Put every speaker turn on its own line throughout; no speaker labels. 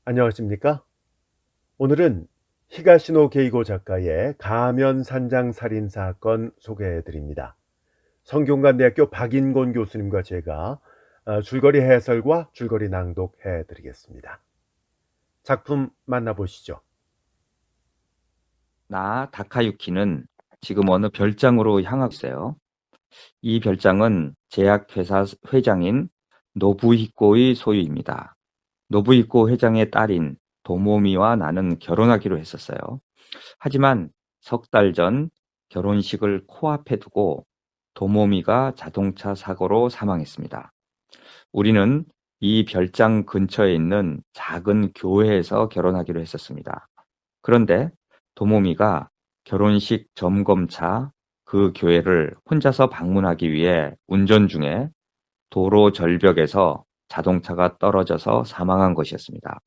안녕하십니까? 오늘은 히가시노 게이고 작가의 가면 산장 살인 사건 소개해 드립니다. 성균관대학교 박인곤 교수님과 제가 줄거리 해설과 줄거리 낭독해 드리겠습니다. 작품 만나보시죠.
나 다카유키는 지금 어느 별장으로 향하고 있어요. 이 별장은 제약회사 회장인 노부히코의 소유입니다. 노부히코 회장의 딸인 도모미와 나는 결혼하기로 했었어요. 하지만 석 달 전 결혼식을 코앞에 두고 도모미가 자동차 사고로 사망했습니다. 우리는 이 별장 근처에 있는 작은 교회에서 결혼하기로 했었습니다. 그런데 도모미가 결혼식 점검차 그 교회를 혼자서 방문하기 위해 운전 중에 도로 절벽에서 자동차가 떨어져서 사망한 것이었습니다.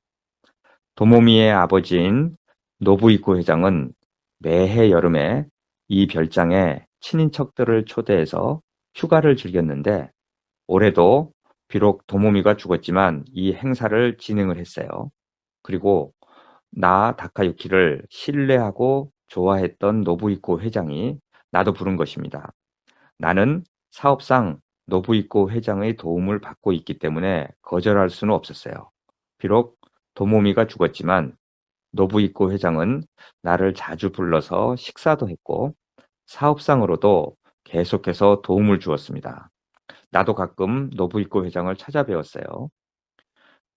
도모미의 아버지인 노부이코 회장은 매해 여름에 이 별장에 친인척들을 초대해서 휴가를 즐겼는데 올해도 비록 도모미가 죽었지만 이 행사를 진행을 했어요. 그리고 나 다카유키를 신뢰하고 좋아했던 노부이코 회장이 나도 부른 것입니다. 나는 사업상 노부이코 회장의 도움을 받고 있기 때문에 거절할 수는 없었어요. 비록 도모미가 죽었지만 노부이코 회장은 나를 자주 불러서 식사도 했고 사업상으로도 계속해서 도움을 주었습니다. 나도 가끔 노부이코 회장을 찾아뵈었어요.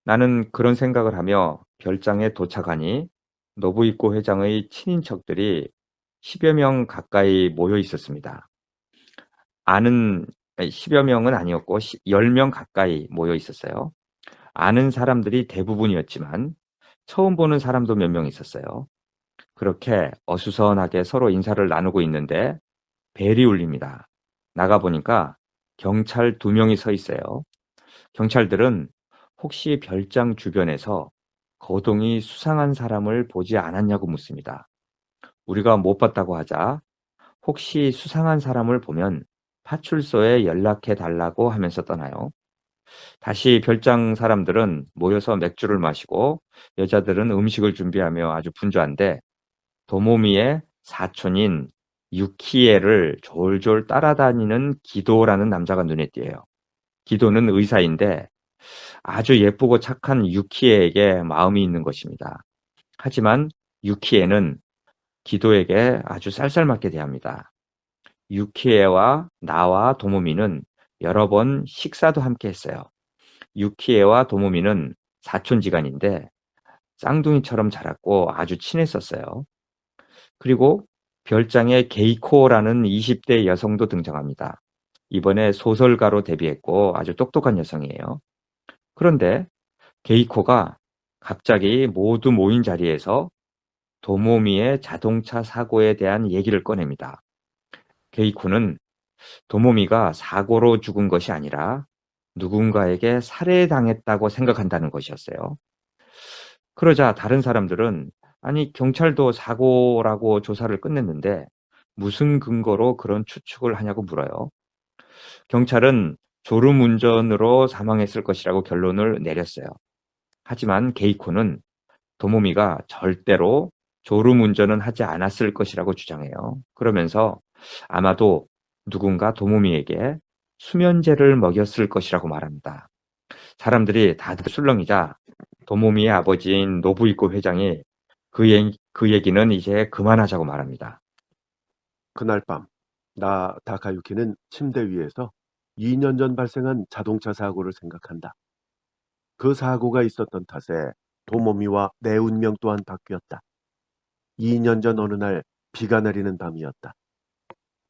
나는 그런 생각을 하며 별장에 도착하니 노부이코 회장의 친인척들이 10여 명 가까이 모여 있었습니다. 아는 10여 명은 아니었고 10명 가까이 모여 있었어요. 아는 사람들이 대부분이었지만 처음 보는 사람도 몇 명 있었어요. 그렇게 어수선하게 서로 인사를 나누고 있는데 벨이 울립니다. 나가보니까 경찰 2명이 서 있어요. 경찰들은 혹시 별장 주변에서 거동이 수상한 사람을 보지 않았냐고 묻습니다. 우리가 못 봤다고 하자 혹시 수상한 사람을 보면 파출소에 연락해 달라고 하면서 떠나요. 다시 별장 사람들은 모여서 맥주를 마시고 여자들은 음식을 준비하며 아주 분주한데 도모미의 사촌인 유키에를 졸졸 따라다니는 기도라는 남자가 눈에 띄어요. 기도는 의사인데 아주 예쁘고 착한 유키에에게 마음이 있는 것입니다. 하지만 유키에는 기도에게 아주 쌀쌀맞게 대합니다. 유키에와 나와 도모미는 여러 번 식사도 함께 했어요. 유키에와 도모미는 사촌지간인데 쌍둥이처럼 자랐고 아주 친했었어요. 그리고 별장에 게이코라는 20대 여성도 등장합니다. 이번에 소설가로 데뷔했고 아주 똑똑한 여성이에요. 그런데 게이코가 갑자기 모두 모인 자리에서 도모미의 자동차 사고에 대한 얘기를 꺼냅니다. 게이코는 도모미가 사고로 죽은 것이 아니라 누군가에게 살해당했다고 생각한다는 것이었어요. 그러자 다른 사람들은 아니 경찰도 사고라고 조사를 끝냈는데 무슨 근거로 그런 추측을 하냐고 물어요. 경찰은 졸음운전으로 사망했을 것이라고 결론을 내렸어요. 하지만 게이코는 도모미가 절대로 졸음운전은 하지 않았을 것이라고 주장해요. 그러면서 아마도 누군가 도모미에게 수면제를 먹였을 것이라고 말합니다. 사람들이 다들 술렁이자 도모미의 아버지인 노부이코 회장이 그 얘기는 이제 그만하자고 말합니다.
그날 밤, 나 다카유키는 침대 위에서 2년 전 발생한 자동차 사고를 생각한다. 그 사고가 있었던 탓에 도모미와 내 운명 또한 바뀌었다. 2년 전 어느 날 비가 내리는 밤이었다.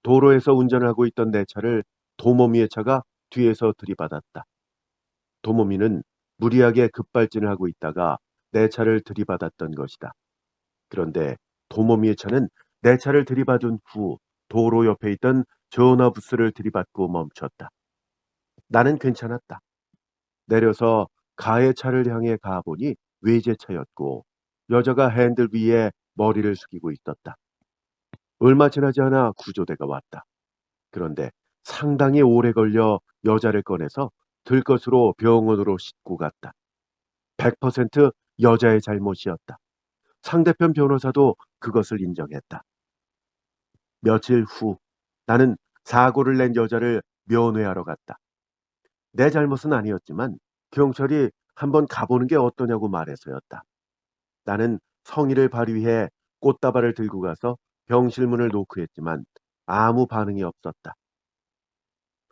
도로에서 운전을 하고 있던 내 차를 도모미의 차가 뒤에서 들이받았다. 도모미는 무리하게 급발진을 하고 있다가 내 차를 들이받았던 것이다. 그런데 도모미의 차는 내 차를 들이받은 후 도로 옆에 있던 전화부스를 들이받고 멈췄다. 나는 괜찮았다. 내려서 가의 차를 향해 가보니 외제차였고 여자가 핸들 위에 머리를 숙이고 있었다. 얼마 지나지 않아 구조대가 왔다. 그런데 상당히 오래 걸려 여자를 꺼내서 들것으로 병원으로 싣고 갔다. 100% 여자의 잘못이었다. 상대편 변호사도 그것을 인정했다. 며칠 후 나는 사고를 낸 여자를 면회하러 갔다. 내 잘못은 아니었지만 경찰이 한번 가보는 게 어떠냐고 말해서였다. 나는 성의를 발휘해 꽃다발을 들고 가서 병실문을 노크했지만 아무 반응이 없었다.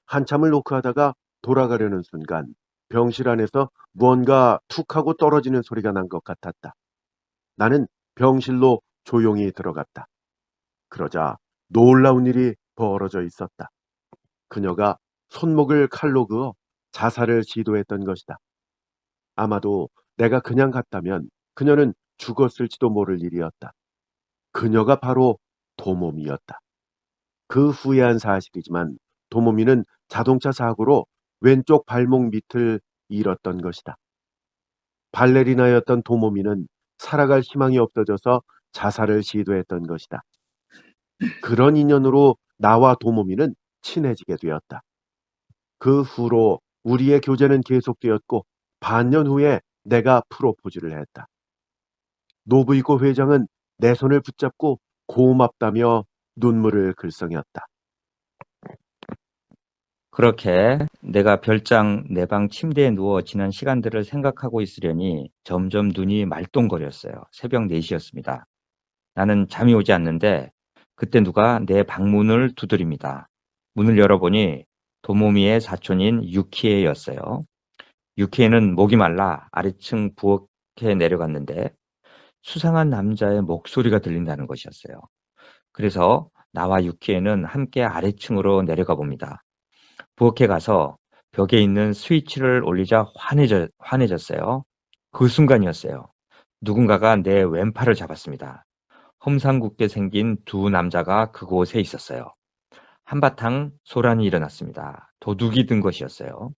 한참을 노크하다가 돌아가려는 순간 병실 안에서 무언가 툭 하고 떨어지는 소리가 난 것 같았다. 나는 병실로 조용히 들어갔다. 그러자 놀라운 일이 벌어져 있었다. 그녀가 손목을 칼로 그어 자살을 시도했던 것이다. 아마도 내가 그냥 갔다면 그녀는 죽었을지도 모를 일이었다. 그녀가 바로 도모미였다. 그 후회한 사실이지만 도모미는 자동차 사고로 왼쪽 발목 밑을 잃었던 것이다. 발레리나였던 도모미는 살아갈 희망이 없어져서 자살을 시도했던 것이다. 그런 인연으로 나와 도모미는 친해지게 되었다. 그 후로 우리의 교제는 계속되었고 반년 후에 내가 프로포즈를 했다. 노부이코 회장은 내 손을 붙잡고 고맙다며 눈물을 글썽였다.
그렇게 내가 별장 내 방 침대에 누워 지난 시간들을 생각하고 있으려니 점점 눈이 말똥거렸어요. 새벽 4시였습니다. 나는 잠이 오지 않는데 그때 누가 내 방문을 두드립니다. 문을 열어보니 도모미의 사촌인 유키에였어요. 유키에는 목이 말라 아래층 부엌에 내려갔는데 수상한 남자의 목소리가 들린다는 것이었어요. 그래서 나와 유키에는 함께 아래층으로 내려가 봅니다. 부엌에 가서 벽에 있는 스위치를 올리자 환해졌어요. 그 순간이었어요. 누군가가 내 왼팔을 잡았습니다. 험상궂게 생긴 두 남자가 그곳에 있었어요. 한바탕 소란이 일어났습니다. 도둑이 든 것이었어요.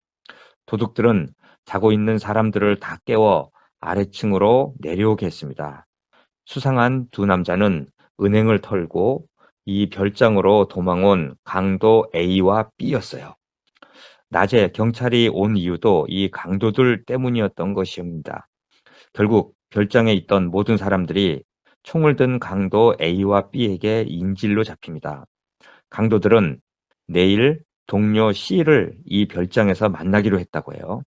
도둑들은 자고 있는 사람들을 다 깨워 아래층으로 내려오게 했습니다. 수상한 두 남자는 은행을 털고 이 별장으로 도망온 강도 A와 B였어요. 낮에 경찰이 온 이유도 이 강도들 때문이었던 것입니다. 결국 별장에 있던 모든 사람들이 총을 든 강도 A와 B에게 인질로 잡힙니다. 강도들은 내일 동료 C를 이 별장에서 만나기로 했다고 해요.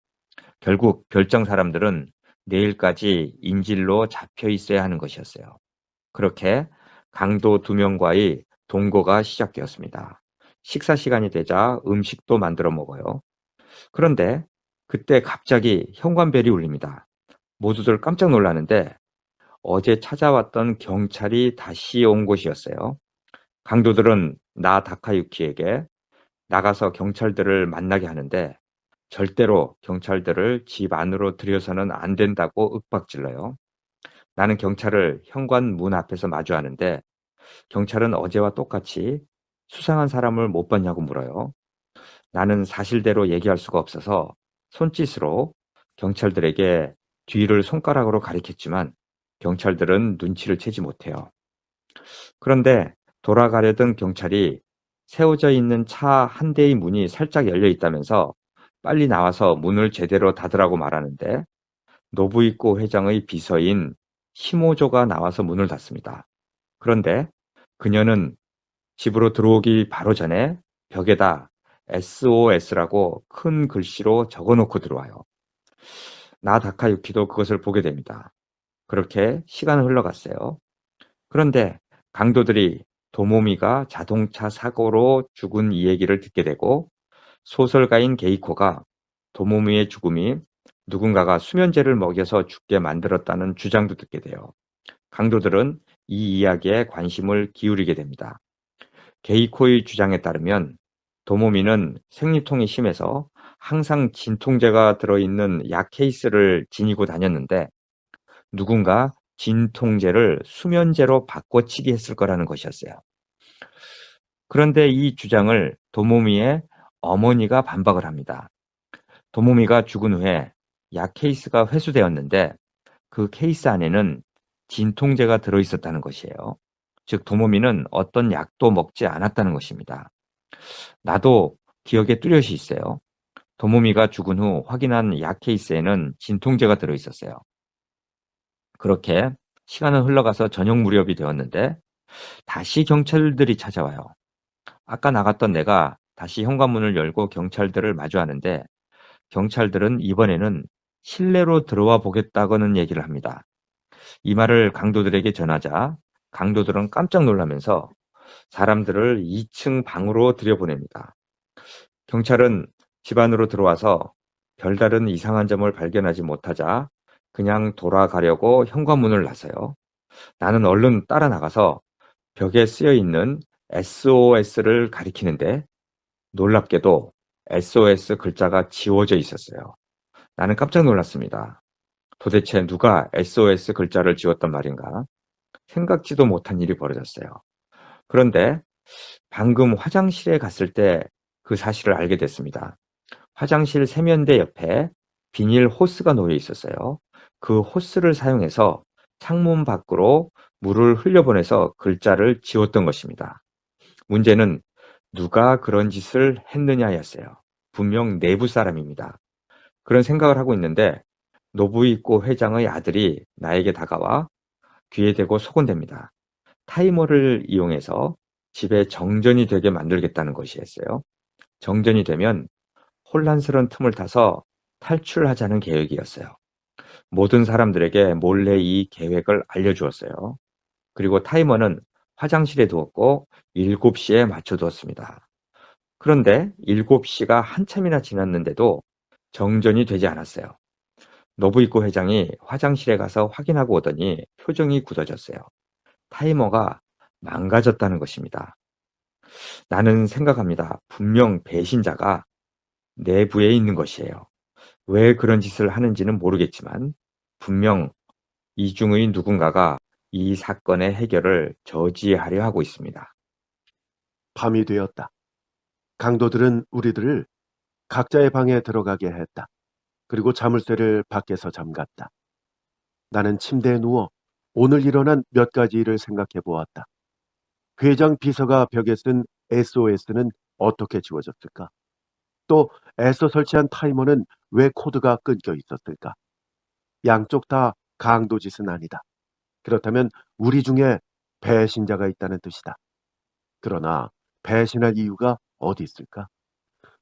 결국 별장 사람들은 내일까지 인질로 잡혀 있어야 하는 것이었어요. 그렇게 강도 2명과의 동거가 시작되었습니다. 식사 시간이 되자 음식도 만들어 먹어요. 그런데 그때 갑자기 현관벨이 울립니다. 모두들 깜짝 놀라는데 어제 찾아왔던 경찰이 다시 온 곳이었어요. 강도들은 나 다카유키에게 나가서 경찰들을 만나게 하는데 절대로 경찰들을 집 안으로 들여서는 안 된다고 윽박질러요. 나는 경찰을 현관 문 앞에서 마주하는데 경찰은 어제와 똑같이 수상한 사람을 못 봤냐고 물어요. 나는 사실대로 얘기할 수가 없어서 손짓으로 경찰들에게 뒤를 손가락으로 가리켰지만 경찰들은 눈치를 채지 못해요. 그런데 돌아가려던 경찰이 세워져 있는 차 한 대의 문이 살짝 열려 있다면서 빨리 나와서 문을 제대로 닫으라고 말하는데 노부이코 회장의 비서인 시모조가 나와서 문을 닫습니다. 그런데 그녀는 집으로 들어오기 바로 전에 벽에다 SOS라고 큰 글씨로 적어놓고 들어와요. 나 다카유키도 그것을 보게 됩니다. 그렇게 시간은 흘러갔어요. 그런데 강도들이 도모미가 자동차 사고로 죽은 이 얘기를 듣게 되고 소설가인 게이코가 도모미의 죽음이 누군가가 수면제를 먹여서 죽게 만들었다는 주장도 듣게 돼요. 강도들은 이 이야기에 관심을 기울이게 됩니다. 게이코의 주장에 따르면 도모미는 생리통이 심해서 항상 진통제가 들어있는 약 케이스를 지니고 다녔는데 누군가 진통제를 수면제로 바꿔치기 했을 거라는 것이었어요. 그런데 이 주장을 도모미의 어머니가 반박을 합니다. 도모미가 죽은 후에 약 케이스가 회수되었는데 그 케이스 안에는 진통제가 들어있었다는 것이에요. 즉 도모미는 어떤 약도 먹지 않았다는 것입니다. 나도 기억에 뚜렷이 있어요. 도모미가 죽은 후 확인한 약 케이스에는 진통제가 들어있었어요. 그렇게 시간은 흘러가서 저녁 무렵이 되었는데 다시 경찰들이 찾아와요. 아까 나갔던 내가 다시 현관문을 열고 경찰들을 마주하는데 경찰들은 이번에는 실내로 들어와 보겠다고는 얘기를 합니다. 이 말을 강도들에게 전하자 강도들은 깜짝 놀라면서 사람들을 2층 방으로 들여보냅니다. 경찰은 집 안으로 들어와서 별다른 이상한 점을 발견하지 못하자 그냥 돌아가려고 현관문을 나서요. 나는 얼른 따라 나가서 벽에 쓰여 있는 SOS를 가리키는데 놀랍게도 SOS 글자가 지워져 있었어요. 나는 깜짝 놀랐습니다. 도대체 누가 SOS 글자를 지웠단 말인가? 생각지도 못한 일이 벌어졌어요. 그런데 방금 화장실에 갔을 때 그 사실을 알게 됐습니다. 화장실 세면대 옆에 비닐 호스가 놓여 있었어요. 그 호스를 사용해서 창문 밖으로 물을 흘려보내서 글자를 지웠던 것입니다. 문제는 누가 그런 짓을 했느냐였어요. 분명 내부 사람입니다. 그런 생각을 하고 있는데 노부이코 회장의 아들이 나에게 다가와 귀에 대고 소곤댑니다. 타이머를 이용해서 집에 정전이 되게 만들겠다는 것이었어요. 정전이 되면 혼란스러운 틈을 타서 탈출하자는 계획이었어요. 모든 사람들에게 몰래 이 계획을 알려주었어요. 그리고 타이머는 화장실에 두었고 7시에 맞춰두었습니다. 그런데 7시가 한참이나 지났는데도 정전이 되지 않았어요. 노부이코 회장이 화장실에 가서 확인하고 오더니 표정이 굳어졌어요. 타이머가 망가졌다는 것입니다. 나는 생각합니다. 분명 배신자가 내부에 있는 것이에요. 왜 그런 짓을 하는지는 모르겠지만 분명 이 중의 누군가가 이 사건의 해결을 저지하려 하고 있습니다.
밤이 되었다. 강도들은 우리들을 각자의 방에 들어가게 했다. 그리고 자물쇠를 밖에서 잠갔다. 나는 침대에 누워 오늘 일어난 몇 가지 일을 생각해 보았다. 회장 비서가 벽에 쓴 SOS는 어떻게 지워졌을까? 또 애써 설치한 타이머는 왜 코드가 끊겨 있었을까? 양쪽 다 강도 짓은 아니다. 그렇다면 우리 중에 배신자가 있다는 뜻이다. 그러나 배신할 이유가 어디 있을까?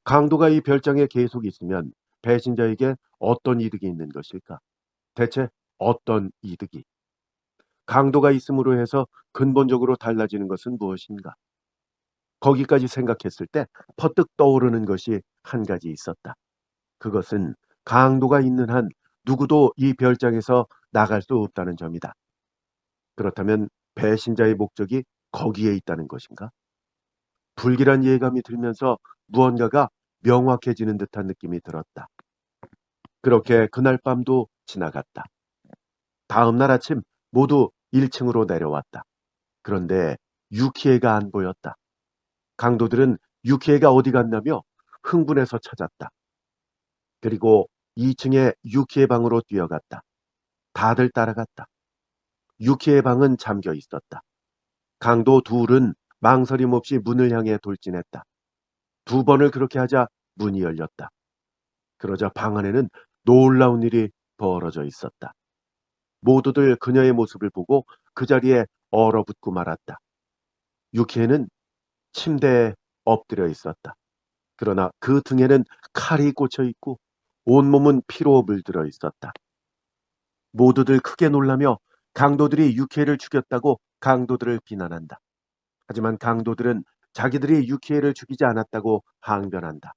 강도가 이 별장에 계속 있으면 배신자에게 어떤 이득이 있는 것일까? 대체 어떤 이득이? 강도가 있음으로 해서 근본적으로 달라지는 것은 무엇인가? 거기까지 생각했을 때 퍼뜩 떠오르는 것이 한 가지 있었다. 그것은 강도가 있는 한 누구도 이 별장에서 나갈 수 없다는 점이다. 그렇다면 배신자의 목적이 거기에 있다는 것인가? 불길한 예감이 들면서 무언가가 명확해지는 듯한 느낌이 들었다. 그렇게 그날 밤도 지나갔다. 다음 날 아침 모두 1층으로 내려왔다. 그런데 유키에가 안 보였다. 강도들은 유키에가 어디 갔냐며 흥분해서 찾았다. 그리고 2층에 유키의 방으로 뛰어갔다. 다들 따라갔다. 유키의 방은 잠겨 있었다. 강도 둘은 망설임 없이 문을 향해 돌진했다. 2번을 그렇게 하자 문이 열렸다. 그러자 방 안에는 놀라운 일이 벌어져 있었다. 모두들 그녀의 모습을 보고 그 자리에 얼어붙고 말았다. 유키에는 침대에 엎드려 있었다. 그러나 그 등에는 칼이 꽂혀 있고 온몸은 피로 물들어 있었다. 모두들 크게 놀라며 강도들이 유키에를 죽였다고 강도들을 비난한다. 하지만 강도들은 자기들이 유키에를 죽이지 않았다고 항변한다.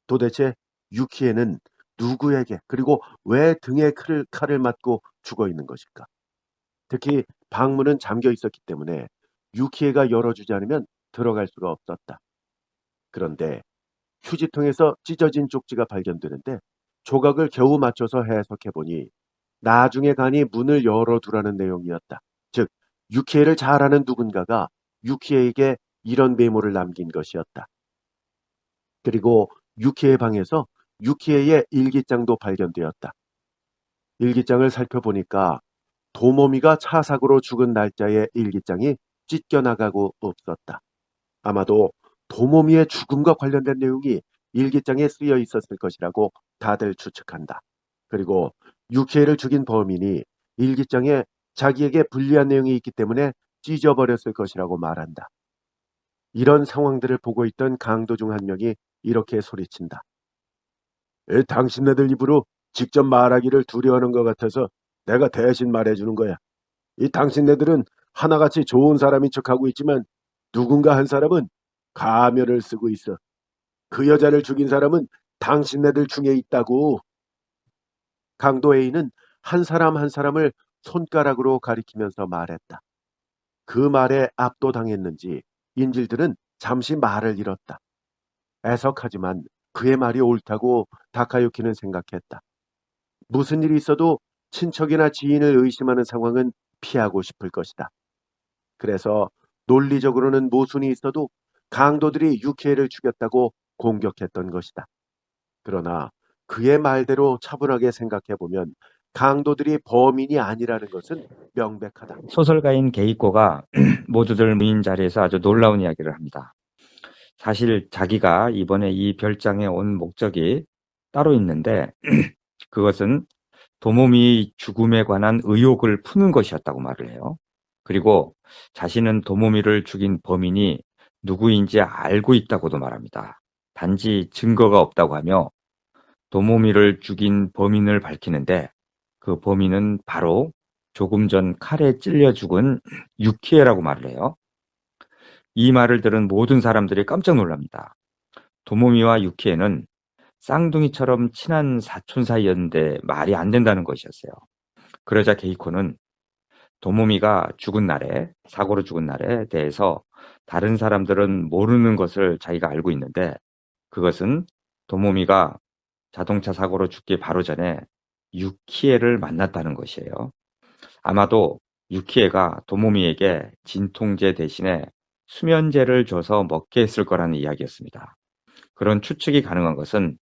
도대체 유키에는 누구에게 그리고 왜 등에 칼을 맞고 죽어 있는 것일까? 특히 방문은 잠겨 있었기 때문에 유키에가 열어주지 않으면 들어갈 수가 없었다. 그런데 휴지통에서 찢어진 쪽지가 발견되는데 조각을 겨우 맞춰서 해석해보니 나중에 가니 문을 열어두라는 내용이었다. 즉 유키에를 잘 아는 누군가가 유키에에게 이런 메모를 남긴 것이었다. 그리고 유키에 방에서 유키에의 일기장도 발견되었다. 일기장을 살펴보니까 도모미가 차 사고로 죽은 날짜의 일기장이 찢겨나가고 없었다. 아마도 도모미의 죽음과 관련된 내용이 일기장에 쓰여 있었을 것이라고 다들 추측한다. 그리고 유키에를 죽인 범인이 일기장에 자기에게 불리한 내용이 있기 때문에 찢어버렸을 것이라고 말한다. 이런 상황들을 보고 있던 강도 중 한 명이 이렇게 소리친다. 당신네들 입으로 직접 말하기를 두려워하는 것 같아서 내가 대신 말해주는 거야. 이 당신네들은 하나같이 좋은 사람인 척하고 있지만 누군가 한 사람은 가면을 쓰고 있어. 그 여자를 죽인 사람은 당신네들 중에 있다고. 강도 A는 한 사람 한 사람을 손가락으로 가리키면서 말했다. 그 말에 압도당했는지 인질들은 잠시 말을 잃었다. 애석하지만 그의 말이 옳다고 다카유키는 생각했다. 무슨 일이 있어도 친척이나 지인을 의심하는 상황은 피하고 싶을 것이다. 그래서 논리적으로는 모순이 있어도 강도들이 유키에를 죽였다고 공격했던 것이다. 그러나 그의 말대로 차분하게 생각해보면 강도들이 범인이 아니라는 것은 명백하다.
소설가인 게이코가 모두들 모인 자리에서 아주 놀라운 이야기를 합니다. 사실 자기가 이번에 이 별장에 온 목적이 따로 있는데 그것은 도모미 죽음에 관한 의혹을 푸는 것이었다고 말을 해요. 그리고 자신은 도모미를 죽인 범인이 누구인지 알고 있다고도 말합니다. 단지 증거가 없다고 하며 도모미를 죽인 범인을 밝히는데 그 범인은 바로 조금 전 칼에 찔려 죽은 유키에라고 말을 해요. 이 말을 들은 모든 사람들이 깜짝 놀랍니다. 도모미와 유키에는 쌍둥이처럼 친한 사촌 사이였는데 말이 안 된다는 것이었어요. 그러자 게이코는 도모미가 사고로 죽은 날에 대해서 다른 사람들은 모르는 것을 자기가 알고 있는데 그것은 도모미가 자동차 사고로 죽기 바로 전에 유키에를 만났다는 것이에요. 아마도 유키에가 도모미에게 진통제 대신에 수면제를 줘서 먹게 했을 거라는 이야기였습니다. 그런 추측이 가능한 것은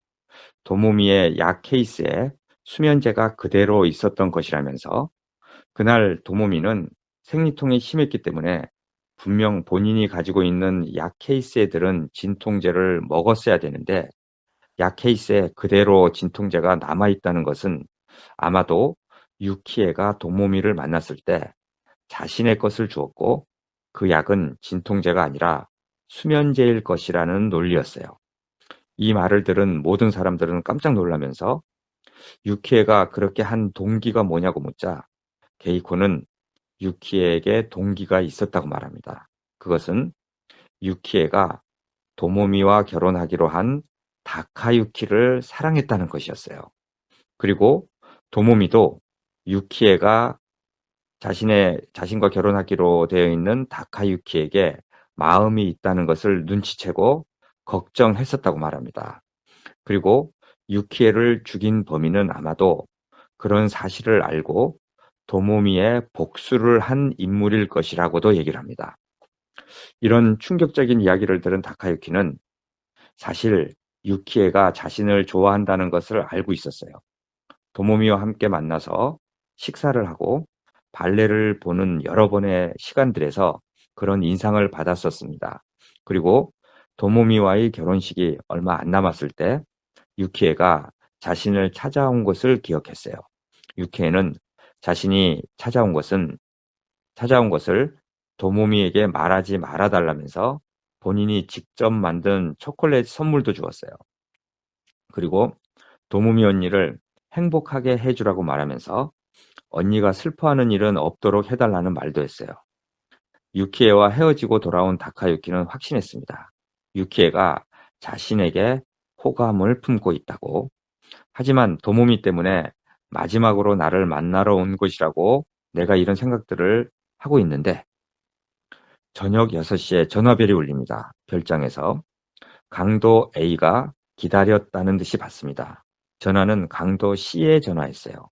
도모미의 약 케이스에 수면제가 그대로 있었던 것이라면서 그날 도모미는 생리통이 심했기 때문에 분명 본인이 가지고 있는 약 케이스에 들은 진통제를 먹었어야 되는데 약 케이스에 그대로 진통제가 남아있다는 것은 아마도 유키에가 도모미를 만났을 때 자신의 것을 주었고 그 약은 진통제가 아니라 수면제일 것이라는 논리였어요. 이 말을 들은 모든 사람들은 깜짝 놀라면서 유키에가 그렇게 한 동기가 뭐냐고 묻자 게이코는 유키에에게 동기가 있었다고 말합니다. 그것은 유키에가 도모미와 결혼하기로 한 다카유키를 사랑했다는 것이었어요. 그리고 도모미도 유키에가 자신과 결혼하기로 되어 있는 다카유키에게 마음이 있다는 것을 눈치채고 걱정했었다고 말합니다. 그리고 유키에를 죽인 범인은 아마도 그런 사실을 알고 도모미의 복수를 한 인물일 것이라고도 얘기를 합니다. 이런 충격적인 이야기를 들은 다카유키는 사실 유키에가 자신을 좋아한다는 것을 알고 있었어요. 도모미와 함께 만나서 식사를 하고 발레를 보는 여러 번의 시간들에서 그런 인상을 받았었습니다. 그리고 도모미와의 결혼식이 얼마 안 남았을 때 유키에가 자신을 찾아온 것을 기억했어요. 유키에는 자신이 찾아온 것을 도모미에게 말하지 말아달라면서 본인이 직접 만든 초콜릿 선물도 주었어요. 그리고 도모미 언니를 행복하게 해주라고 말하면서 언니가 슬퍼하는 일은 없도록 해달라는 말도 했어요. 유키에와 헤어지고 돌아온 다카유키는 확신했습니다. 유키에가 자신에게 호감을 품고 있다고. 하지만 도모미 때문에 마지막으로 나를 만나러 온 것이라고 내가 이런 생각들을 하고 있는데 저녁 6시에 전화벨이 울립니다. 별장에서. 강도 A가 기다렸다는 듯이 받습니다. 전화는 강도 C에 전화했어요.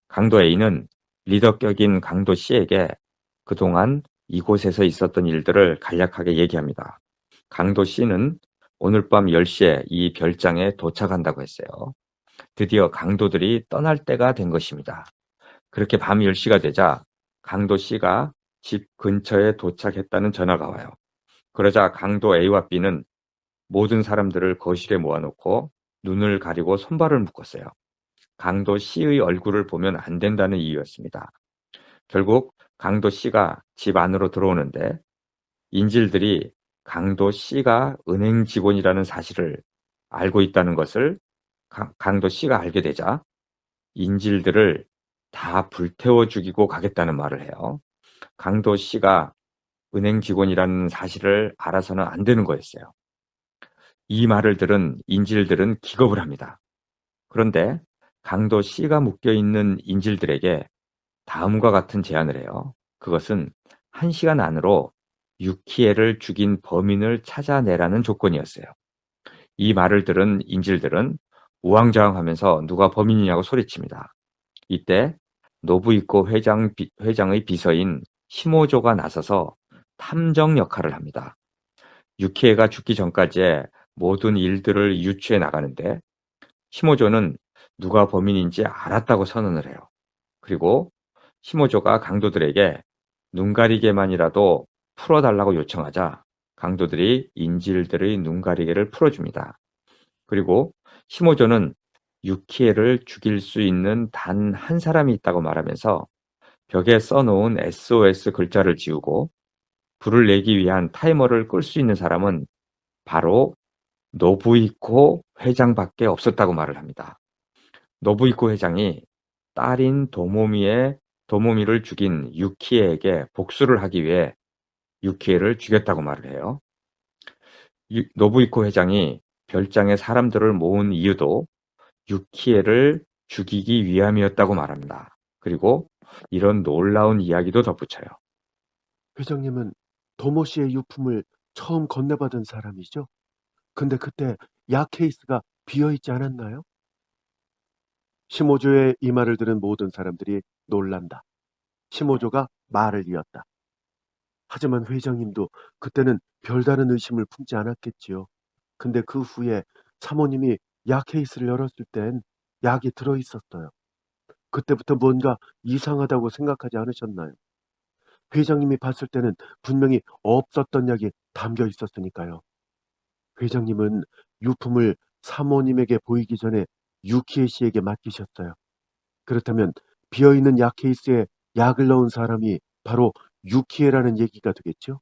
강도 A는 리더격인 강도 C에게 그동안 이곳에서 있었던 일들을 간략하게 얘기합니다. 강도 C는 오늘 밤 10시에 이 별장에 도착한다고 했어요. 드디어 강도들이 떠날 때가 된 것입니다. 그렇게 밤 10시가 되자 강도 C가 집 근처에 도착했다는 전화가 와요. 그러자 강도 A와 B는 모든 사람들을 거실에 모아놓고 눈을 가리고 손발을 묶었어요. 강도 C의 얼굴을 보면 안 된다는 이유였습니다. 결국 강도 C가 집 안으로 들어오는데 인질들이 강도 C가 은행 직원이라는 사실을 알고 있다는 것을 강도 C가 알게 되자 인질들을 다 불태워 죽이고 가겠다는 말을 해요. 강도 C가 은행 직원이라는 사실을 알아서는 안 되는 거였어요. 이 말을 들은 인질들은 기겁을 합니다. 그런데 강도 C가 묶여있는 인질들에게 다음과 같은 제안을 해요. 그것은 1시간 안으로 유키에를 죽인 범인을 찾아내라는 조건이었어요. 이 말을 들은 인질들은 우왕좌왕하면서 누가 범인이냐고 소리칩니다. 이때 노부이코 회장의 비서인 시모조가 나서서 탐정 역할을 합니다. 유키에가 죽기 전까지의 모든 일들을 유추해 나가는데 시모조는 누가 범인인지 알았다고 선언을 해요. 그리고 시모조가 강도들에게 눈가리개만이라도 풀어달라고 요청하자 강도들이 인질들의 눈가리개를 풀어줍니다. 그리고 시모조는 유키에를 죽일 수 있는 단 한 사람이 있다고 말하면서 벽에 써놓은 SOS 글자를 지우고 불을 내기 위한 타이머를 끌 수 있는 사람은 바로 노부이코 회장밖에 없었다고 말을 합니다. 노부이코 회장이 딸인 도모미를 죽인 유키에에게 복수를 하기 위해 유키에를 죽였다고 말을 해요. 노부이코 회장이 별장에 사람들을 모은 이유도 유키에를 죽이기 위함이었다고 말합니다. 그리고 이런 놀라운 이야기도 덧붙여요.
회장님은 도모 씨의 유품을 처음 건네받은 사람이죠? 근데 그때 약 케이스가 비어있지 않았나요? 시모조의 이 말을 들은 모든 사람들이 놀란다. 시모조가 말을 이었다. 하지만 회장님도 그때는 별다른 의심을 품지 않았겠지요. 근데 그 후에 사모님이 약 케이스를 열었을 땐 약이 들어있었어요. 그때부터 뭔가 이상하다고 생각하지 않으셨나요? 회장님이 봤을 때는 분명히 없었던 약이 담겨 있었으니까요. 회장님은 유품을 사모님에게 보이기 전에 유키에 씨에게 맡기셨어요. 그렇다면 비어있는 약 케이스에 약을 넣은 사람이 바로 유키에라는 얘기가 되겠죠?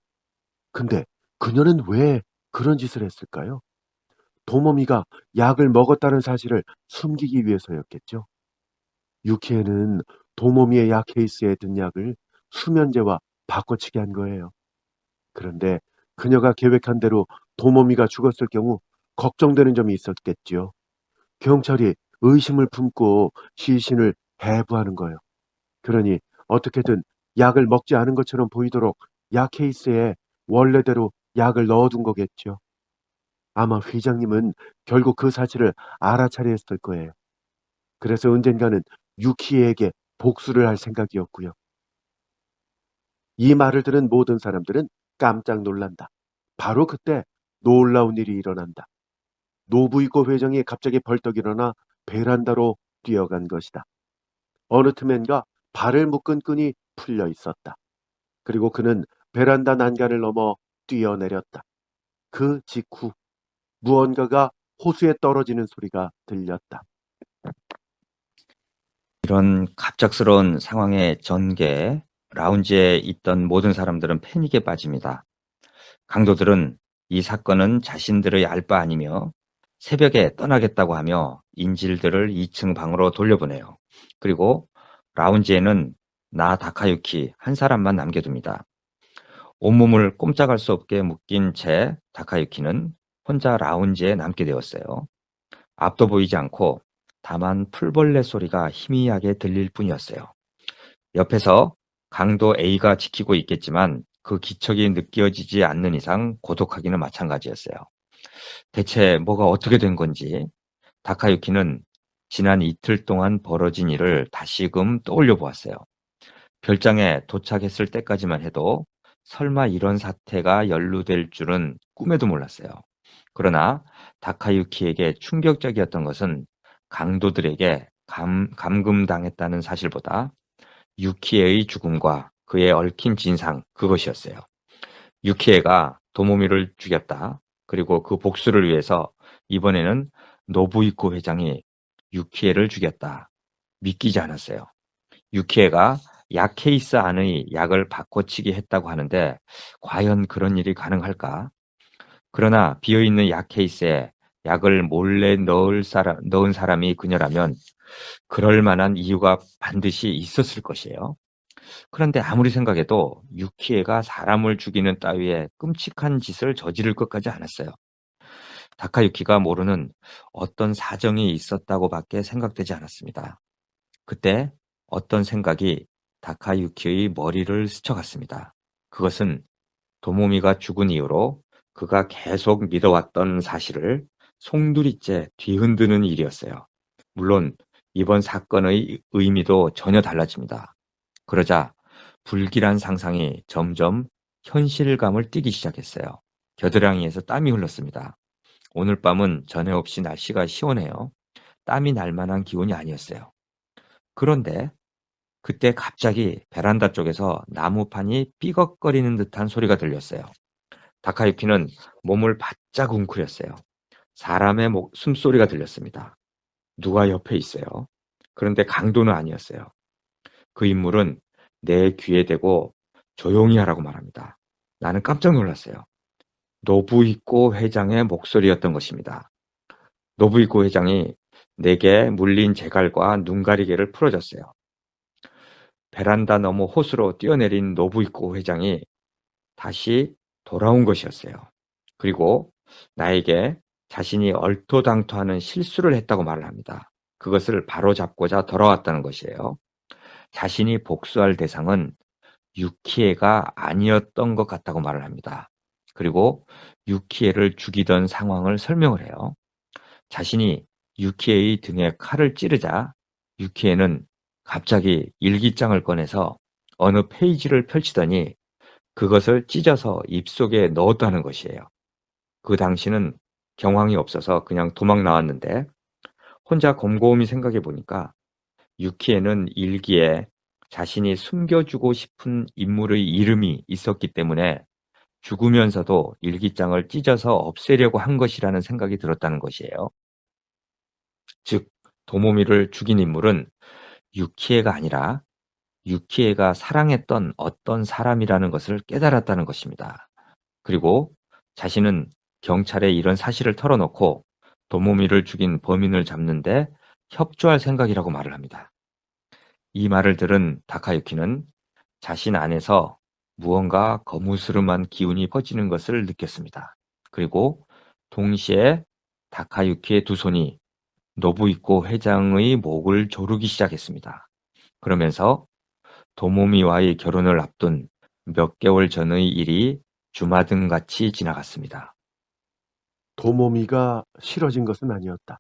근데 그녀는 왜 그런 짓을 했을까요? 도모미가 약을 먹었다는 사실을 숨기기 위해서였겠죠? 유키에는 도모미의 약 케이스에 든 약을 수면제와 바꿔치기 한 거예요. 그런데 그녀가 계획한 대로 도모미가 죽었을 경우 걱정되는 점이 있었겠지요. 경찰이 의심을 품고 시신을 해부하는 거예요. 그러니 어떻게든 약을 먹지 않은 것처럼 보이도록 약 케이스에 원래대로 약을 넣어둔 거겠죠. 아마 회장님은 결국 그 사실을 알아차렸을 거예요. 그래서 언젠가는 유키에게 복수를 할 생각이었고요. 이 말을 들은 모든 사람들은 깜짝 놀란다. 바로 그때 놀라운 일이 일어난다. 노부이코 회장이 갑자기 벌떡 일어나 베란다로 뛰어간 것이다. 어느 틈엔가 발을 묶은 끈이 풀려 있었다. 그리고 그는 베란다 난간을 넘어 뛰어내렸다. 그 직후 무언가가 호수에 떨어지는 소리가 들렸다.
이런 갑작스러운 상황의 전개, 라운지에 있던 모든 사람들은 패닉에 빠집니다. 강도들은 이 사건은 자신들의 알 바 아니며 새벽에 떠나겠다고 하며 인질들을 2층 방으로 돌려보내요. 그리고 라운지에는 다카유키 한 사람만 남겨둡니다. 온몸을 꼼짝할 수 없게 묶인 채 다카유키는 혼자 라운지에 남게 되었어요. 앞도 보이지 않고 다만 풀벌레 소리가 희미하게 들릴 뿐이었어요. 옆에서 강도 A가 지키고 있겠지만 그 기척이 느껴지지 않는 이상 고독하기는 마찬가지였어요. 대체 뭐가 어떻게 된 건지 다카유키는 지난 이틀 동안 벌어진 일을 다시금 떠올려 보았어요. 별장에 도착했을 때까지만 해도 설마 이런 사태가 연루될 줄은 꿈에도 몰랐어요. 그러나 다카유키에게 충격적이었던 것은 강도들에게 감금당했다는 사실보다 유키에의 죽음과 그의 얽힌 진상, 그것이었어요. 유키에가 도모미를 죽였다. 그리고 그 복수를 위해서 이번에는 노부이코 회장이 유키에를 죽였다. 믿기지 않았어요. 유키에가 약 케이스 안의 약을 바꿔치기 했다고 하는데 과연 그런 일이 가능할까? 그러나 비어있는 약 케이스에 약을 몰래 넣은 사람이 그녀라면 그럴 만한 이유가 반드시 있었을 것이에요. 그런데 아무리 생각해도 유키에가 사람을 죽이는 따위의 끔찍한 짓을 저지를 것까지 않았어요. 다카유키가 모르는 어떤 사정이 있었다고밖에 생각되지 않았습니다. 그때 어떤 생각이 다카유키의 머리를 스쳐갔습니다. 그것은 도모미가 죽은 이후로 그가 계속 믿어왔던 사실을 송두리째 뒤흔드는 일이었어요. 물론 이번 사건의 의미도 전혀 달라집니다. 그러자 불길한 상상이 점점 현실감을 띠기 시작했어요. 겨드랑이에서 땀이 흘렀습니다. 오늘 밤은 전에 없이 날씨가 시원해요. 땀이 날 만한 기온이 아니었어요. 그런데 그때 갑자기 베란다 쪽에서 나무판이 삐걱거리는 듯한 소리가 들렸어요. 다카유키는 몸을 바짝 웅크렸어요. 사람의 숨소리가 들렸습니다. 누가 옆에 있어요. 그런데 강도는 아니었어요. 그 인물은 내 귀에 대고 조용히 하라고 말합니다. 나는 깜짝 놀랐어요. 노부이코 회장의 목소리였던 것입니다. 노부이코 회장이 내게 물린 제갈과 눈가리개를 풀어줬어요. 베란다 너머 호수로 뛰어내린 노부이코 회장이 다시 돌아온 것이었어요. 그리고 나에게 자신이 얼토당토하는 실수를 했다고 말을 합니다. 그것을 바로잡고자 돌아왔다는 것이에요. 자신이 복수할 대상은 유키에가 아니었던 것 같다고 말을 합니다. 그리고 유키에를 죽이던 상황을 설명을 해요. 자신이 유키에의 등에 칼을 찌르자 유키에는 갑자기 일기장을 꺼내서 어느 페이지를 펼치더니 그것을 찢어서 입속에 넣었다는 것이에요. 그 당시는 경황이 없어서 그냥 도망 나왔는데 혼자 곰곰이 생각해 보니까 유키에는 일기에 자신이 숨겨주고 싶은 인물의 이름이 있었기 때문에 죽으면서도 일기장을 찢어서 없애려고 한 것이라는 생각이 들었다는 것이에요. 즉, 도모미를 죽인 인물은 유키에가 아니라 유키에가 사랑했던 어떤 사람이라는 것을 깨달았다는 것입니다. 그리고 자신은 경찰에 이런 사실을 털어놓고 도모미를 죽인 범인을 잡는데 협조할 생각이라고 말을 합니다. 이 말을 들은 다카유키는 자신 안에서 무언가 거무스름한 기운이 퍼지는 것을 느꼈습니다. 그리고 동시에 다카유키의 두 손이 노부이코 회장의 목을 조르기 시작했습니다. 그러면서 도모미와의 결혼을 앞둔 몇 개월 전의 일이 주마등같이 지나갔습니다.
도모미가 싫어진 것은 아니었다.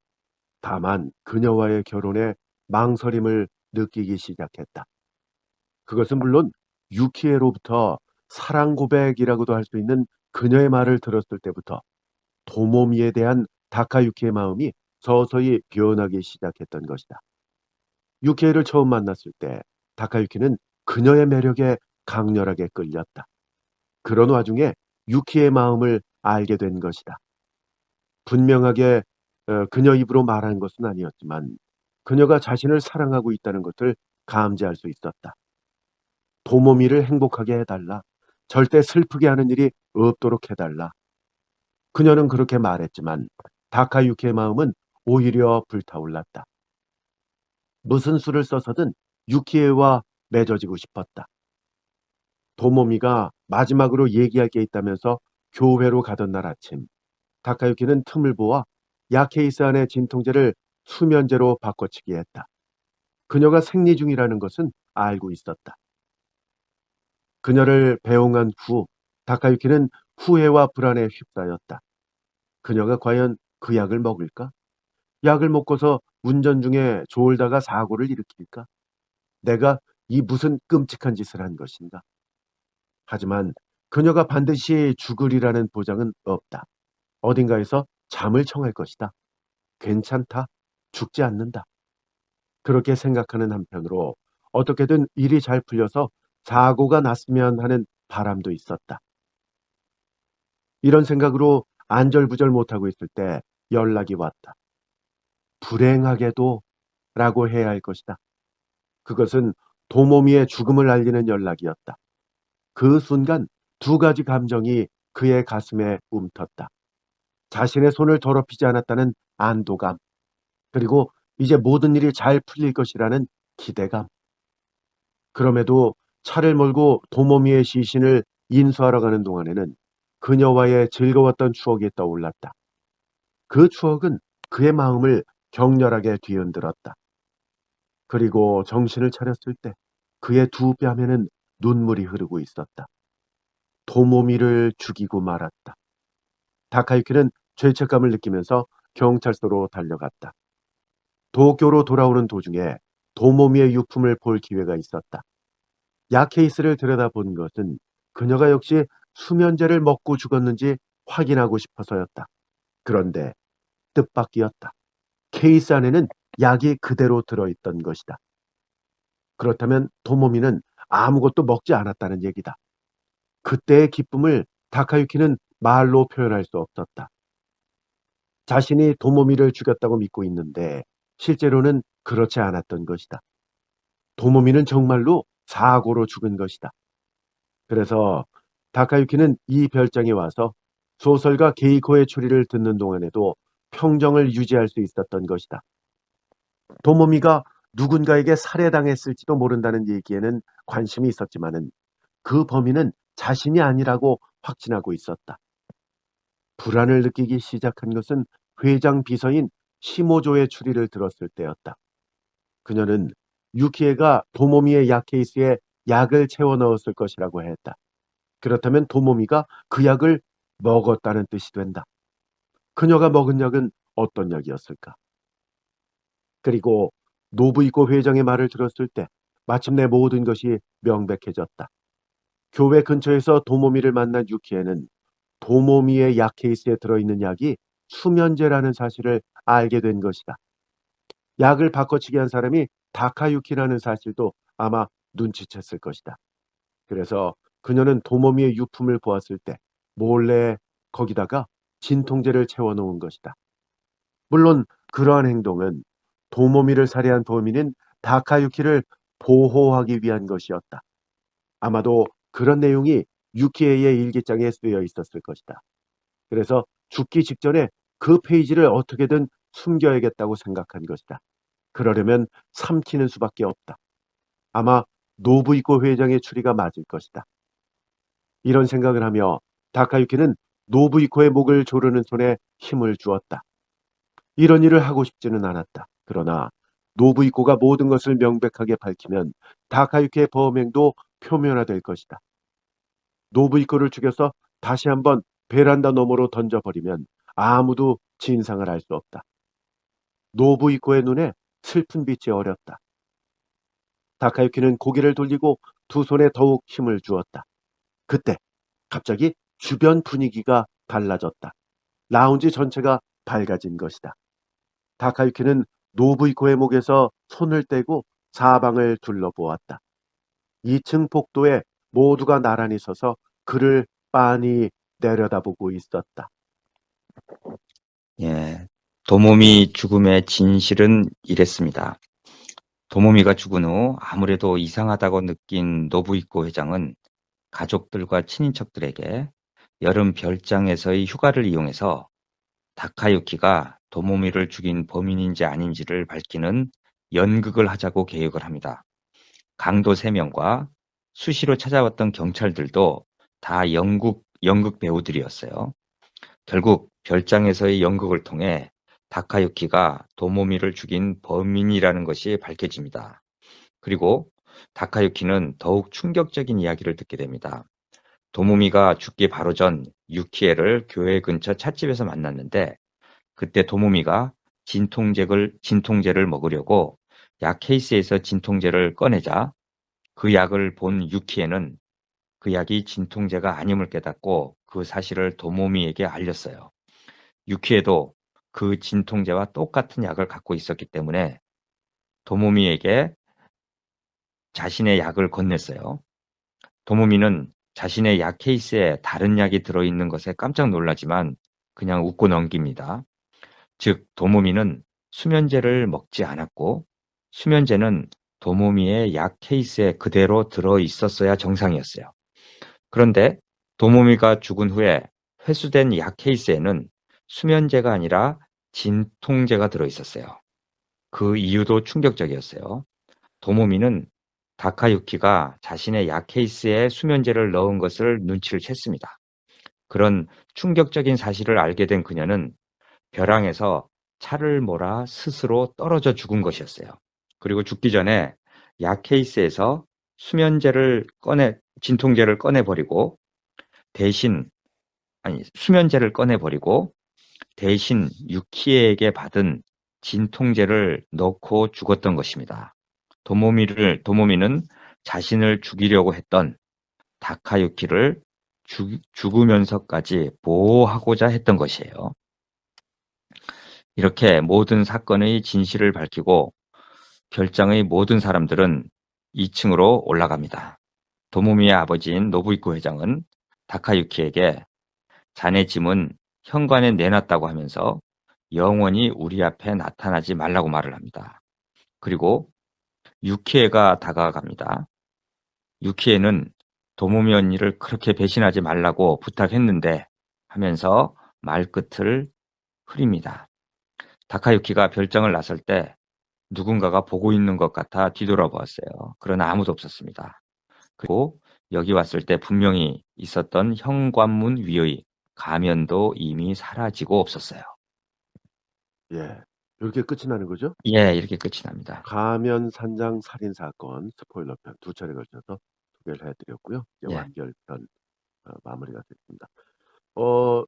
다만 그녀와의 결혼에 망설임을 느끼기 시작했다. 그것은 물론 유키에로부터 사랑 고백이라고도 할 수 있는 그녀의 말을 들었을 때부터 도모미에 대한 다카유키의 마음이 서서히 변하기 시작했던 것이다. 유키에를 처음 만났을 때 다카유키는 그녀의 매력에 강렬하게 끌렸다. 그런 와중에 유키의 마음을 알게 된 것이다. 분명하게 그녀 입으로 말한 것은 아니었지만 그녀가 자신을 사랑하고 있다는 것을 감지할 수 있었다. 도모미를 행복하게 해달라. 절대 슬프게 하는 일이 없도록 해달라. 그녀는 그렇게 말했지만 다카유키의 마음은 오히려 불타올랐다. 무슨 수를 써서든 유키에와 맺어지고 싶었다. 도모미가 마지막으로 얘기할 게 있다면서 교회로 가던 날 아침, 다카유키는 틈을 보아 약 케이스 안의 진통제를 수면제로 바꿔치기 했다. 그녀가 생리 중이라는 것은 알고 있었다. 그녀를 배웅한 후 다카유키는 후회와 불안에 휩싸였다. 그녀가 과연 그 약을 먹을까? 약을 먹고서 운전 중에 졸다가 사고를 일으킬까? 내가 이 무슨 끔찍한 짓을 한 것인가? 하지만 그녀가 반드시 죽으리라는 보장은 없다. 어딘가에서 잠을 청할 것이다. 괜찮다. 죽지 않는다. 그렇게 생각하는 한편으로 어떻게든 일이 잘 풀려서 사고가 났으면 하는 바람도 있었다. 이런 생각으로 안절부절 못하고 있을 때 연락이 왔다. 불행하게도 라고 해야 할 것이다. 그것은 도모미의 죽음을 알리는 연락이었다. 그 순간 두 가지 감정이 그의 가슴에 움텄다. 자신의 손을 더럽히지 않았다는 안도감, 그리고 이제 모든 일이 잘 풀릴 것이라는 기대감. 그럼에도 차를 몰고 도모미의 시신을 인수하러 가는 동안에는 그녀와의 즐거웠던 추억이 떠올랐다. 그 추억은 그의 마음을 격렬하게 뒤흔들었다. 그리고 정신을 차렸을 때 그의 두 뺨에는 눈물이 흐르고 있었다. 도모미를 죽이고 말았다. 다카유키는 죄책감을 느끼면서 경찰서로 달려갔다. 도쿄로 돌아오는 도중에 도모미의 유품을 볼 기회가 있었다. 약 케이스를 들여다본 것은 그녀가 역시 수면제를 먹고 죽었는지 확인하고 싶어서였다. 그런데 뜻밖이었다. 케이스 안에는 약이 그대로 들어있던 것이다. 그렇다면 도모미는 아무것도 먹지 않았다는 얘기다. 그때의 기쁨을 다카유키는 말로 표현할 수 없었다. 자신이 도모미를 죽였다고 믿고 있는데 실제로는 그렇지 않았던 것이다. 도모미는 정말로 사고로 죽은 것이다. 그래서 다카유키는 이 별장에 와서 소설가 게이코의 추리를 듣는 동안에도 평정을 유지할 수 있었던 것이다. 도모미가 누군가에게 살해당했을지도 모른다는 얘기에는 관심이 있었지만은 그 범인은 자신이 아니라고 확신하고 있었다. 불안을 느끼기 시작한 것은 회장 비서인 시모조의 추리를 들었을 때였다. 그녀는 유키에가 도모미의 약 케이스에 약을 채워 넣었을 것이라고 했다. 그렇다면 도모미가 그 약을 먹었다는 뜻이 된다. 그녀가 먹은 약은 어떤 약이었을까? 그리고 노부이코 회장의 말을 들었을 때 마침내 모든 것이 명백해졌다. 교회 근처에서 도모미를 만난 유키에는 도모미의 약 케이스에 들어있는 약이 수면제라는 사실을 알게 된 것이다. 약을 바꿔치기 한 사람이 다카유키라는 사실도 아마 눈치챘을 것이다. 그래서 그녀는 도모미의 유품을 보았을 때 몰래 거기다가 진통제를 채워놓은 것이다. 물론 그러한 행동은 도모미를 살해한 범인인 다카유키를 보호하기 위한 것이었다. 아마도 그런 내용이 유키에의 일기장에 쓰여 있었을 것이다. 그래서 죽기 직전에 그 페이지를 어떻게든 숨겨야겠다고 생각한 것이다. 그러려면 삼키는 수밖에 없다. 아마 노부이코 회장의 추리가 맞을 것이다. 이런 생각을 하며 다카유키는 노부이코의 목을 조르는 손에 힘을 주었다. 이런 일을 하고 싶지는 않았다. 그러나 노부이코가 모든 것을 명백하게 밝히면 다카유키의 범행도 표면화될 것이다. 노부이코를 죽여서 다시 한번 베란다 너머로 던져버리면 아무도 진상을 알 수 없다. 노부이코의 눈에 슬픈 빛이 어렸다. 다카유키는 고개를 돌리고 두 손에 더욱 힘을 주었다. 그때 갑자기 주변 분위기가 달라졌다. 라운지 전체가 밝아진 것이다. 다카유키는 노부이코의 목에서 손을 떼고 사방을 둘러보았다. 2층 복도에 모두가 나란히 서서 그를 빤히 내려다보고 있었다.
예, 도모미 죽음의 진실은 이랬습니다. 도모미가 죽은 후 아무래도 이상하다고 느낀 노부이코 회장은 가족들과 친인척들에게 여름 별장에서의 휴가를 이용해서 다카유키가 도모미를 죽인 범인인지 아닌지를 밝히는 연극을 하자고 계획을 합니다. 강도 3명과 수시로 찾아왔던 경찰들도 다 연극 배우들이었어요. 결국 별장에서의 연극을 통해 다카유키가 도모미를 죽인 범인이라는 것이 밝혀집니다. 그리고 다카유키는 더욱 충격적인 이야기를 듣게 됩니다. 도모미가 죽기 바로 전 유키에를 교회 근처 찻집에서 만났는데 그때 도모미가 진통제를 먹으려고 약 케이스에서 진통제를 꺼내자 그 약을 본 유키에는 그 약이 진통제가 아님을 깨닫고 그 사실을 도모미에게 알렸어요. 유키에도 그 진통제와 똑같은 약을 갖고 있었기 때문에 도모미에게 자신의 약을 건넸어요. 도모미는 자신의 약 케이스에 다른 약이 들어있는 것에 깜짝 놀라지만 그냥 웃고 넘깁니다. 즉 도모미는 수면제를 먹지 않았고 수면제는 도모미의 약 케이스에 그대로 들어 있었어야 정상이었어요. 그런데 도모미가 죽은 후에 회수된 약 케이스에는 수면제가 아니라 진통제가 들어 있었어요. 그 이유도 충격적이었어요. 도모미는 다카유키가 자신의 약 케이스에 수면제를 넣은 것을 눈치를 챘습니다. 그런 충격적인 사실을 알게 된 그녀는 벼랑에서 차를 몰아 스스로 떨어져 죽은 것이었어요. 그리고 죽기 전에 약 케이스에서 진통제를 꺼내버리고 수면제를 꺼내버리고 대신 유키에게 받은 진통제를 넣고 죽었던 것입니다. 도모미는 자신을 죽이려고 했던 다카유키를 죽으면서까지 보호하고자 했던 것이에요. 이렇게 모든 사건의 진실을 밝히고 별장의 모든 사람들은 2층으로 올라갑니다. 도모미의 아버지인 노부이코 회장은 다카유키에게 자네 짐은 현관에 내놨다고 하면서 영원히 우리 앞에 나타나지 말라고 말을 합니다. 그리고 유키에가 다가갑니다. 유키에는 도모미 언니를 그렇게 배신하지 말라고 부탁했는데 하면서 말끝을 흐립니다. 다카유키가 별장을 나설 때 누군가가 보고 있는 것 같아 뒤돌아보았어요. 그러나 아무도 없었습니다. 그리고 여기 왔을 때 분명히 있었던 현관문 위의 가면도 이미 사라지고 없었어요.
예. 이렇게 끝이 나는 거죠?
예, 이렇게 끝이 납니다.
가면 산장 살인 사건 스포일러편 두 차례 걸쳐서 소개를 해드렸고요. 이제
예.
완결편 마무리가 됐습니다. 어,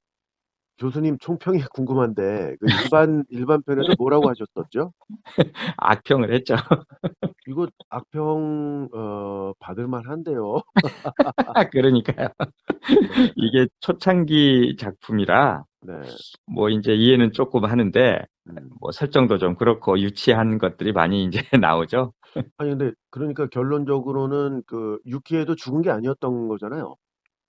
교수님 총평이 궁금한데 그 일반 편에서 뭐라고 하셨었죠?
악평을 했죠.
이거 악평 받을 만한데요.
그러니까요.
네,
이게 초창기 작품이라
네.
뭐 이제 이해는 조금 하는데
음.
뭐 설정도 좀 그렇고 유치한 것들이 많이 이제 나오죠.
아니 근데 그러니까 결론적으로는 그 유키에도 죽은 게 아니었던 거잖아요.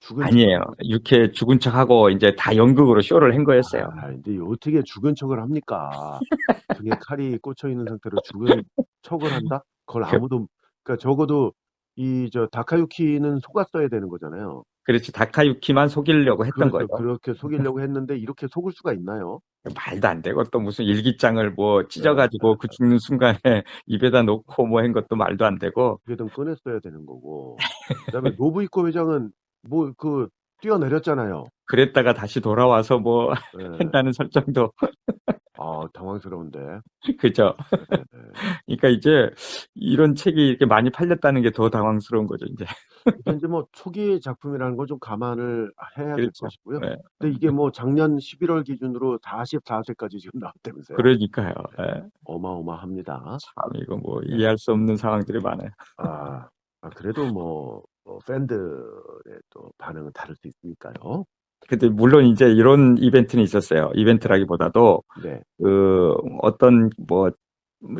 죽은 척.
아니에요. 이렇게 죽은 척하고 이제 다 연극으로 쇼를 한 거였어요.
아, 근데 어떻게 죽은 척을 합니까? 등에 칼이 꽂혀 있는 상태로 죽은 척을 한다? 그걸
그,
아무도 그러니까 적어도 이 저 다카유키는 속았어야 되는 거잖아요.
그렇지. 다카유키만 속이려고 했던
그렇죠.
거죠.
그렇게 속이려고 했는데 이렇게 속을 수가 있나요?
말도 안 되고 또 무슨 일기장을 뭐
네,
찢어가지고 그 죽는 순간에 입에다 놓고 뭐 한 것도 말도 안 되고
어떻게든 꺼냈어야 되는 거고. 그다음에 노부이코 회장은 뭐 그 뛰어내렸잖아요.
그랬다가 다시 돌아와서 뭐
예.
한다는 설정도
아, 당황스러운데.
그죠.
네, 네.
그러니까 이제 이런 책이 이렇게 많이 팔렸다는 게 더 당황스러운 거죠, 이제.
이게 이제 뭐 초기 작품이라는 걸 좀 감안을 해야 될
그렇죠.
것이고요.
예.
근데 이게 뭐 작년 11월 기준으로 44세까지 지금 나왔다면서요.
그러니까요. 예.
어마어마합니다.
참 이거 뭐
네.
이해할 수 없는 상황들이 많아요.
그래도 뭐 팬들의 또 반응은 다를 수 있으니까요.
근데 물론 이제 이런 이벤트는 있었어요. 이벤트라기보다도
네,
그 어떤 뭐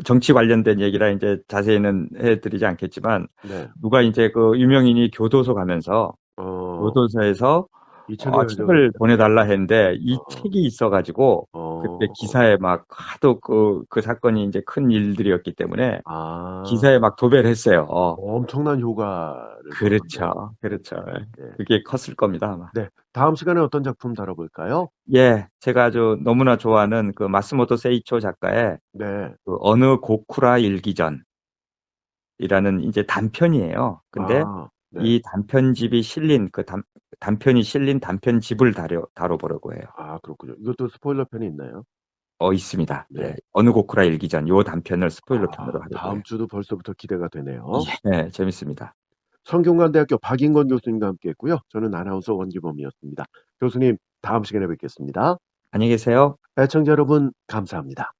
정치 관련된 얘기라 이제 자세히는 해드리지 않겠지만
네.
누가 이제 그 유명인이 교도소 가면서
어,
교도소에서
이 책을
책을 보내달라 했는데 이
어,
책이 있어가지고 그때
어,
기사에 막 하도 그 사건이 이제 큰 일들이었기 때문에
아,
기사에 막 도배를 했어요.
엄청난 효과를 줬군요.
그렇죠. 그렇죠.
네,
그게 컸을 겁니다, 아마.
네. 다음 시간에 어떤 작품 다뤄볼까요?
예, 제가 아주 너무나 좋아하는 그 마스모토 세이초 작가의
네.
그 어느 고쿠라 일기전이라는 이제 단편이에요. 근데
네.
이 단편집이 실린 단편이 실린 단편집을 다뤄보려고 해요.
그렇군요. 이것도 스포일러 편이 있나요?
있습니다.
네.
예, 어느 고쿠라 일기전 요 단편을 스포일러 편으로 하려고
다음
해요.
주도 벌써부터 기대가 되네요.
예, 재밌습니다.
성균관대학교 박인권 교수님과 함께했고요. 저는 아나운서 원기범이었습니다. 교수님, 다음 시간에 뵙겠습니다.
안녕히 계세요.
애청자 여러분, 감사합니다.